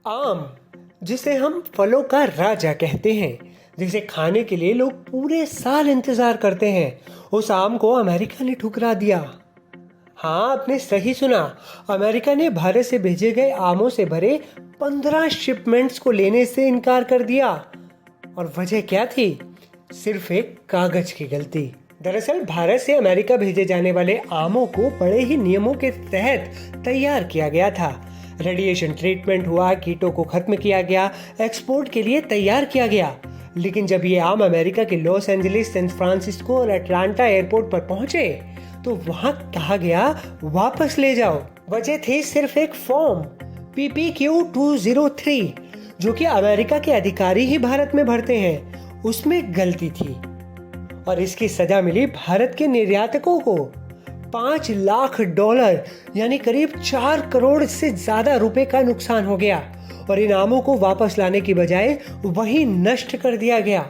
आम, जिसे हम फलों का राजा कहते हैं, जिसे खाने के लिए लोग पूरे साल इंतजार करते हैं, उस आम को अमेरिका ने ठुकरा दिया। हाँ, आपने सही सुना। अमेरिका ने भारत से भेजे गए आमों से भरे 15 शिपमेंट्स को लेने से इनकार कर दिया। और वजह क्या थी? सिर्फ एक कागज की गलती। दरअसल भारत से अमेरिका भेजे जाने वाले आमों को बड़े ही नियमों के तहत तैयार किया गया था। रेडिएशन ट्रीटमेंट हुआ, कीटों को खत्म किया गया, एक्सपोर्ट के लिए तैयार किया गया। लेकिन जब ये आम अमेरिका के लॉस एंजलिस, सैन फ्रांसिस्को और अटलांटा एयरपोर्ट पर पहुंचे तो वहां कहा गया वापस ले जाओ। वजह थी सिर्फ एक फॉर्म PPQ 203 जो कि अमेरिका के अधिकारी ही भारत में भरते हैं, उसमें गलती थी और इसकी सजा मिली भारत के निर्यातकों को। $5 लाख यानी करीब 4 करोड़ से ज्यादा रुपए का नुकसान हो गया और इन आमों को वापस लाने की बजाय वहीं नष्ट कर दिया गया।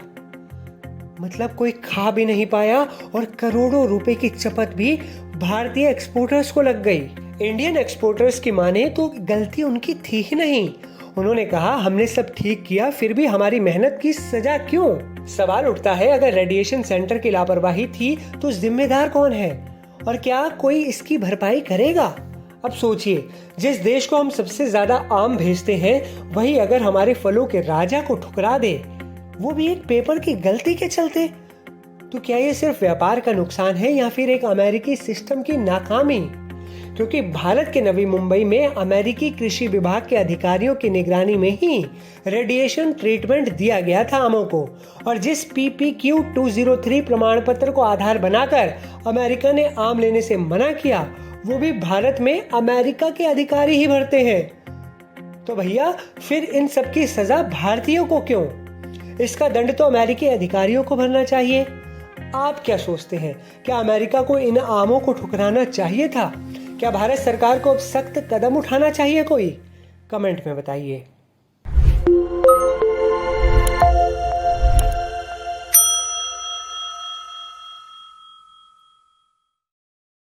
मतलब कोई खा भी नहीं पाया और करोड़ों रुपए की चपत भी भारतीय एक्सपोर्टर्स को लग गई। इंडियन एक्सपोर्टर्स की माने तो गलती उनकी थी ही नहीं। उन्होंने कहा हमने सब ठीक किया, फिर भी हमारी मेहनत की सजा क्यों? सवाल उठता है, अगर रेडिएशन सेंटर की लापरवाही थी तो जिम्मेदार कौन है और क्या कोई इसकी भरपाई करेगा? अब सोचिए, जिस देश को हम सबसे ज्यादा आम भेजते हैं, वही अगर हमारे फलों के राजा को ठुकरा दे, वो भी एक पेपर की गलती के चलते, तो क्या ये सिर्फ व्यापार का नुकसान है या फिर एक अमेरिकी सिस्टम की नाकामी? क्योंकि भारत के नवी मुंबई में अमेरिकी कृषि विभाग के अधिकारियों की निगरानी में ही रेडिएशन ट्रीटमेंट दिया गया था आमों को, और जिस PPQ 203 प्रमाण पत्र को आधार बनाकर अमेरिका ने आम लेने से मना किया, वो भी भारत में अमेरिका के अधिकारी ही भरते हैं। तो भैया फिर इन सब की सजा भारतीयों को क्यों? इसका दंड तो अमेरिकी अधिकारियों को भरना चाहिए। आप क्या सोचते हैं, क्या अमेरिका को इन आमों को ठुकराना चाहिए था? क्या भारत सरकार को अब सख्त कदम उठाना चाहिए कोई? कमेंट में बताइए।